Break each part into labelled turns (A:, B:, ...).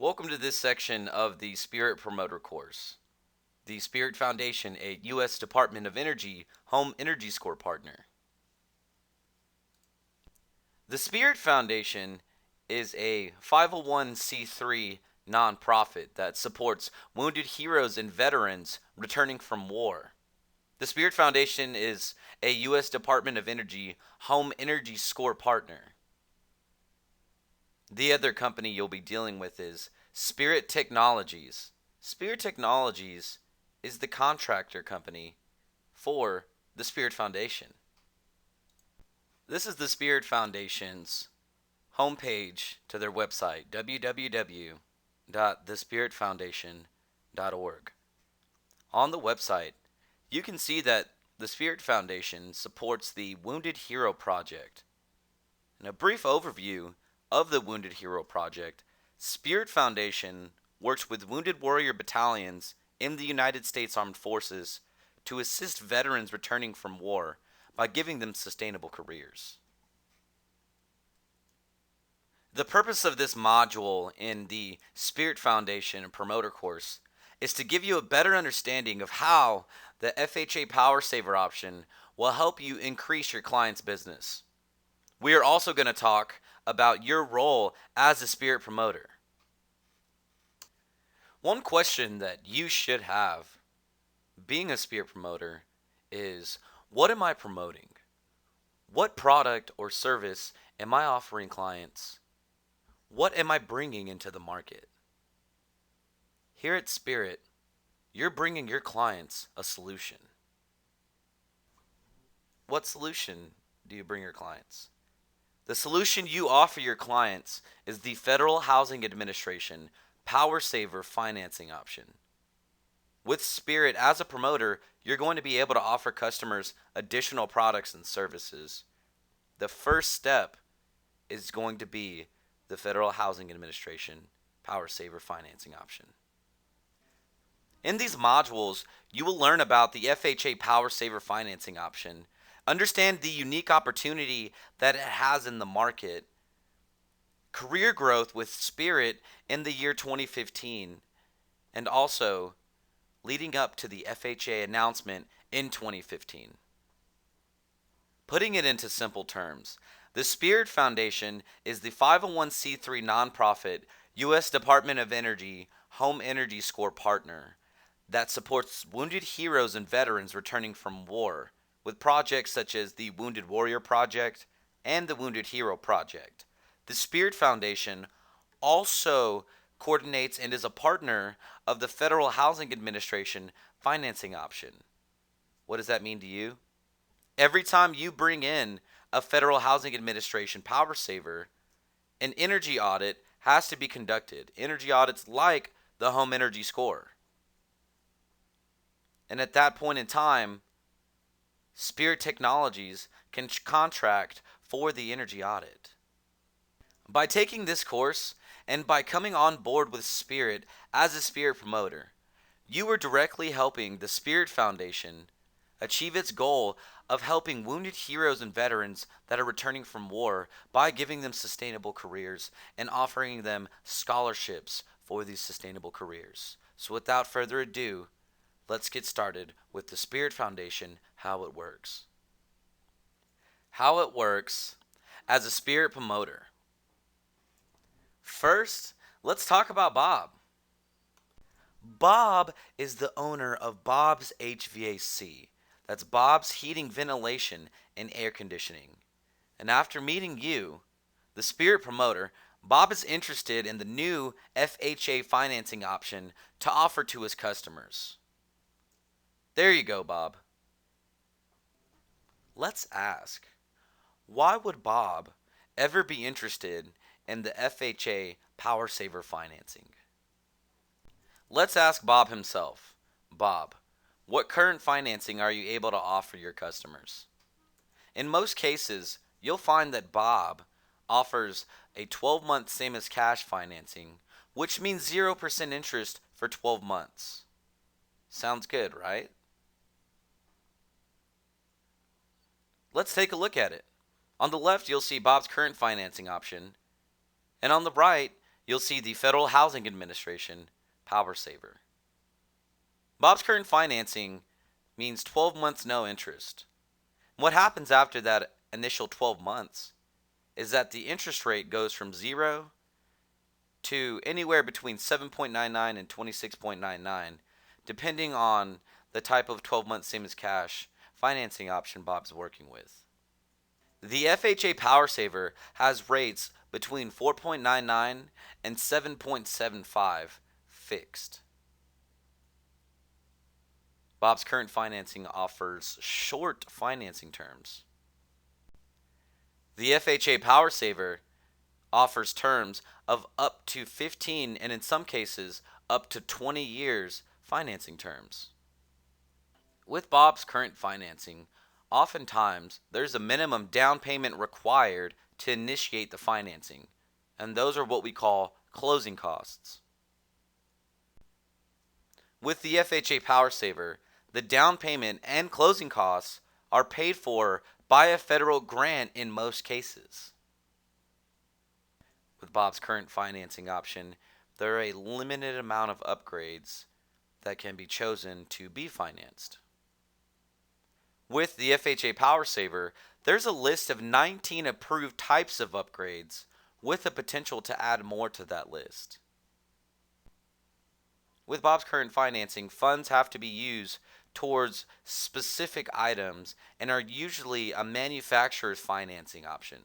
A: Welcome to this section of the Spirit Promoter course. The Spirit Foundation, a U.S. Department of Energy Home Energy Score partner. The Spirit Foundation is a 501c3 nonprofit that supports wounded heroes and veterans returning from war. The Spirit Foundation is a U.S. Department of Energy Home Energy Score partner. The other company you'll be dealing with is Spirit Technologies. Spirit Technologies is the contractor company for the Spirit Foundation. This is the Spirit Foundation's homepage to their website, www.thespiritfoundation.org. On the website, you can see that the Spirit Foundation supports the Wounded Hero Project. In a brief overview of the Wounded Hero Project, Spirit Foundation works with wounded warrior battalions in the United States Armed Forces to assist veterans returning from war by giving them sustainable careers. The purpose of this module in the Spirit Foundation Promoter course is to give you a better understanding of how the FHA Power Saver option will help you increase your client's business. We are also going to talk about your role as a Spirit Promoter. One question that you should have being a Spirit Promoter is, what am I promoting? What product or service am I offering clients? What am I bringing into the market? Here at Spirit, you're bringing your clients a solution. What solution do you bring your clients? The solution you offer your clients is the Federal Housing Administration Power Saver financing option. With Spirit as a promoter, you're going to be able to offer customers additional products and services. The first step is going to be the Federal Housing Administration Power Saver financing option. In these modules, you will learn about the FHA Power Saver financing option, understand the unique opportunity that it has in the market, career growth with Spirit in the year 2015, and also leading up to the FHA announcement in 2015. Putting it into simple terms, the Spirit Foundation is the 501c3 nonprofit U.S. Department of Energy Home Energy Score partner that supports wounded heroes and veterans returning from war with projects such as the Wounded Warrior Project and the Wounded Hero Project. The Spirit Foundation also coordinates and is a partner of the Federal Housing Administration financing option. What does that mean to you? Every time you bring in a Federal Housing Administration Power Saver, an energy audit has to be conducted. Energy audits like the Home Energy Score. And at that point in time, Spirit Technologies can contract for the energy audit. By taking this course and by coming on board with Spirit as a Spirit Promoter, you are directly helping the Spirit Foundation achieve its goal of helping wounded heroes and veterans that are returning from war by giving them sustainable careers and offering them scholarships for these sustainable careers. So without further ado, let's get started with the Spirit Foundation, how it works. How it works as a Spirit Promoter. First, let's talk about Bob. Bob is the owner of Bob's HVAC. That's Bob's Heating, Ventilation, and Air Conditioning. And after meeting you, the Spirit Promoter, Bob is interested in the new FHA financing option to offer to his customers. There you go, Bob. Let's ask, why would Bob ever be interested in the FHA Power Saver financing? Let's ask Bob himself. Bob, what current financing are you able to offer your customers? In most cases, you'll find that Bob offers a 12-month same as cash financing, which means 0% interest for 12 months. Sounds good, right? Let's take a look at it. On the left, you'll see Bob's current financing option, and on the right, you'll see the Federal Housing Administration Power Saver. Bob's current financing means 12 months no interest. What happens after that initial 12 months is that the interest rate goes from 0 to anywhere between 7.99 and 26.99, depending on the type of 12-month same as cash financing option Bob's working with. The FHA Power Saver has rates between 4.99 and 7.75 fixed. Bob's current financing offers short financing terms. The FHA Power Saver offers terms of up to 15 and in some cases up to 20 years financing terms. With Bob's current financing, oftentimes there's a minimum down payment required to initiate the financing, and those are what we call closing costs. With the FHA Power Saver, the down payment and closing costs are paid for by a federal grant in most cases. With Bob's current financing option, there are a limited amount of upgrades that can be chosen to be financed. With the FHA Power Saver, there's a list of 19 approved types of upgrades with the potential to add more to that list. With Bob's current financing, funds have to be used towards specific items and are usually a manufacturer's financing option.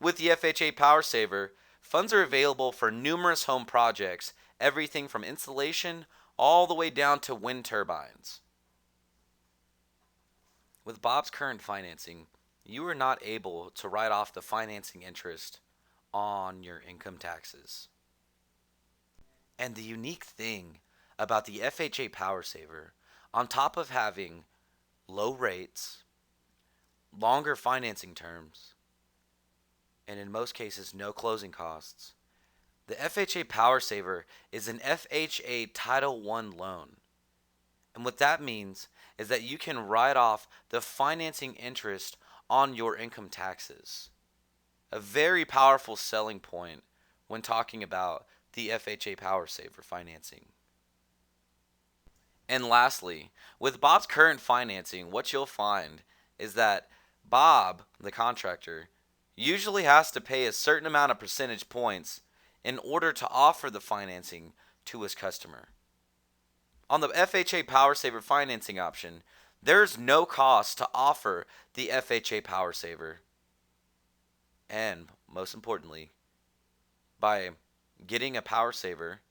A: With the FHA Power Saver, funds are available for numerous home projects, everything from insulation all the way down to wind turbines. With Bob's current financing, you are not able to write off the financing interest on your income taxes. And the unique thing about the FHA Power Saver, on top of having low rates, longer financing terms, and in most cases no closing costs, the FHA Power Saver is an FHA Title I loan. And what that means is that you can write off the financing interest on your income taxes. A very powerful selling point when talking about the FHA Power Saver financing. And lastly, with Bob's current financing, what you'll find is that Bob, the contractor, usually has to pay a certain amount of percentage points in order to offer the financing to his customer. On the FHA Power Saver financing option, there's no cost to offer the FHA Power Saver. And most importantly, by getting a Power Saver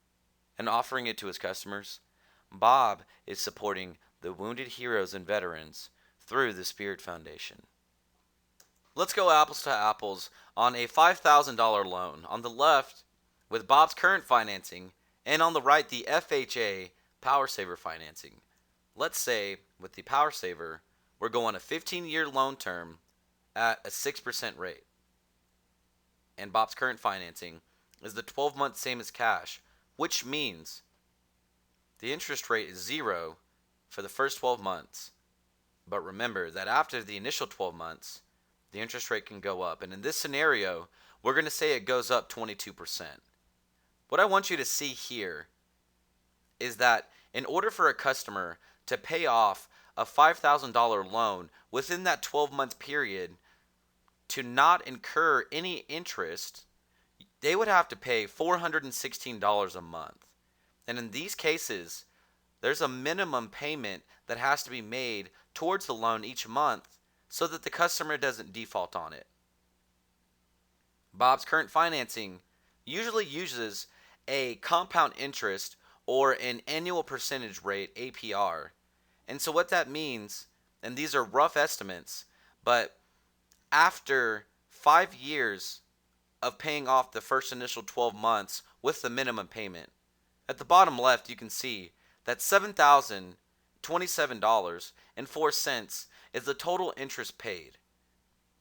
A: and offering it to his customers, Bob is supporting the wounded heroes and veterans through the Spirit Foundation. Let's go apples to apples on a $5,000 loan. On the left, with Bob's current financing, and on the right, the FHA Power Saver financing. Let's say with the Power Saver, we're going a 15-year loan term at a 6% rate. And Bob's current financing is the 12-month same as cash, which means the interest rate is 0 for the first 12 months. But remember that after the initial 12 months, the interest rate can go up. And in this scenario, we're going to say it goes up 22%. What I want you to see here is that in order for a customer to pay off a $5,000 loan within that 12-month period to not incur any interest, they would have to pay $416 a month. And in these cases, there's a minimum payment that has to be made towards the loan each month so that the customer doesn't default on it. Bob's current financing usually uses a compound interest or an annual percentage rate, APR. And so what that means, and these are rough estimates, but after 5 years of paying off the first initial 12 months with the minimum payment, at the bottom left you can see that $7,027.04 is the total interest paid.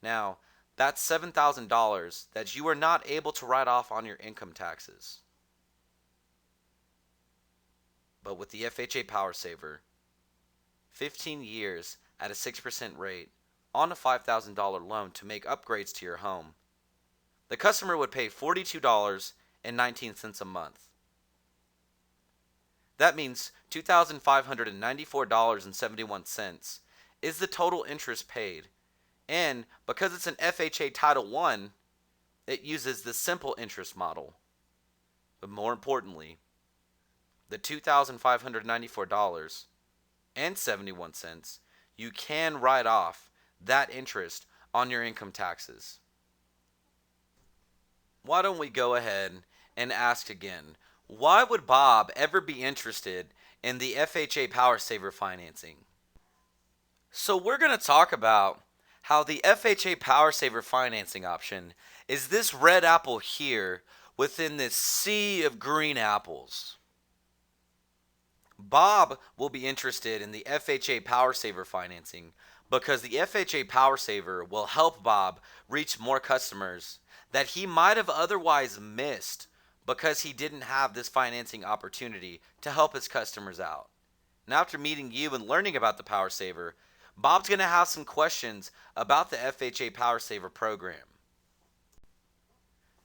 A: Now, that's $7,000 that you are not able to write off on your income taxes. But with the FHA Power Saver, 15 years at a 6% rate on a $5,000 loan to make upgrades to your home, the customer would pay $42.19 a month. That means $2,594.71 is the total interest paid. And because it's an FHA Title I, it uses the simple interest model. But more importantly, the $2,594.71, you can write off that interest on your income taxes. Why don't we go ahead and ask again, why would Bob ever be interested in the FHA Power Saver financing? So we're going to talk about how the FHA Power Saver financing option is this red apple here within this sea of green apples. Bob will be interested in the FHA Power Saver financing because the FHA Power Saver will help Bob reach more customers that he might have otherwise missed because he didn't have this financing opportunity to help his customers out. And after meeting you and learning about the Power Saver, Bob's going to have some questions about the FHA Power Saver program.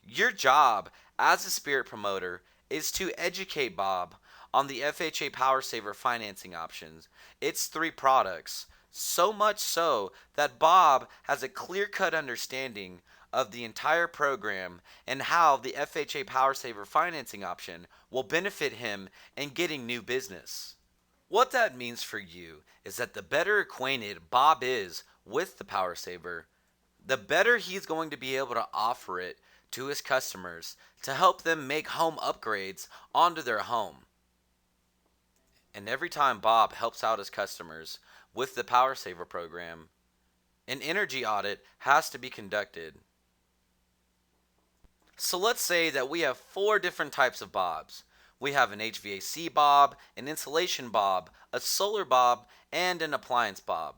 A: Your job as a spirit promoter is to educate Bob on the FHA Power Saver financing options. It's 3 products, so much so that Bob has a clear-cut understanding of the entire program and how the FHA Power Saver financing option will benefit him in getting new business. What that means for you is that the better acquainted Bob is with the Power Saver, the better he's going to be able to offer it to his customers to help them make home upgrades onto their home. And every time Bob helps out his customers with the Power Saver program, an energy audit has to be conducted. So let's say that we have 4 different types of Bobs. We have an HVAC Bob, an insulation Bob, a solar Bob, and an appliance Bob.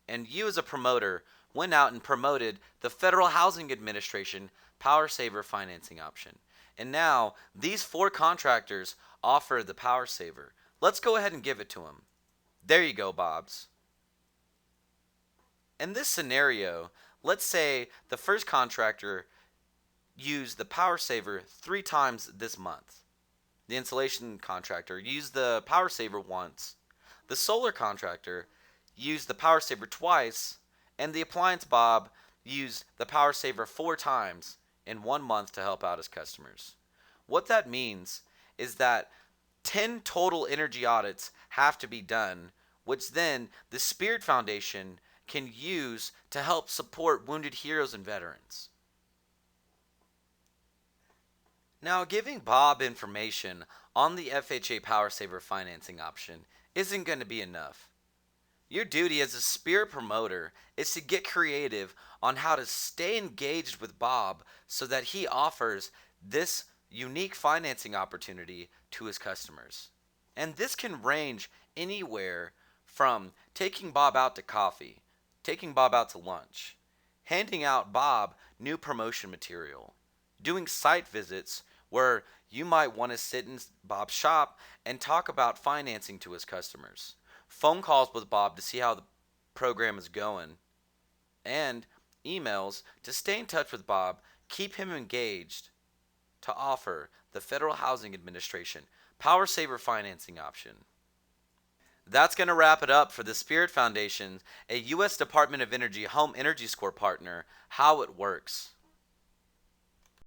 A: And you as a promoter went out and promoted the Federal Housing Administration Power Saver financing option. And now these 4 contractors offer the Power Saver. Let's go ahead and give it to them. There you go, Bobs. In this scenario, let's say the first contractor used the Power Saver 3 times this month. The insulation contractor used the Power Saver once. The solar contractor used the Power Saver twice. And the appliance Bob used the Power Saver 4 times in 1 month to help out his customers. What that means is that 10 total energy audits have to be done, which then the Spirit Foundation can use to help support wounded heroes and veterans. Now, giving Bob information on the FHA Power Saver financing option isn't going to be enough. Your duty as a spirit promoter is to get creative on how to stay engaged with Bob so that he offers this unique financing opportunity to his customers. And this can range anywhere from taking Bob out to coffee, taking Bob out to lunch, handing out Bob new promotion material, doing site visits where you might want to sit in Bob's shop and talk about financing to his customers, phone calls with Bob to see how the program is going, and emails to stay in touch with Bob, keep him engaged to offer the Federal Housing Administration Power Saver financing option. That's going to wrap it up for the Spirit Foundation, a U.S. Department of Energy Home Energy Score partner, how it works.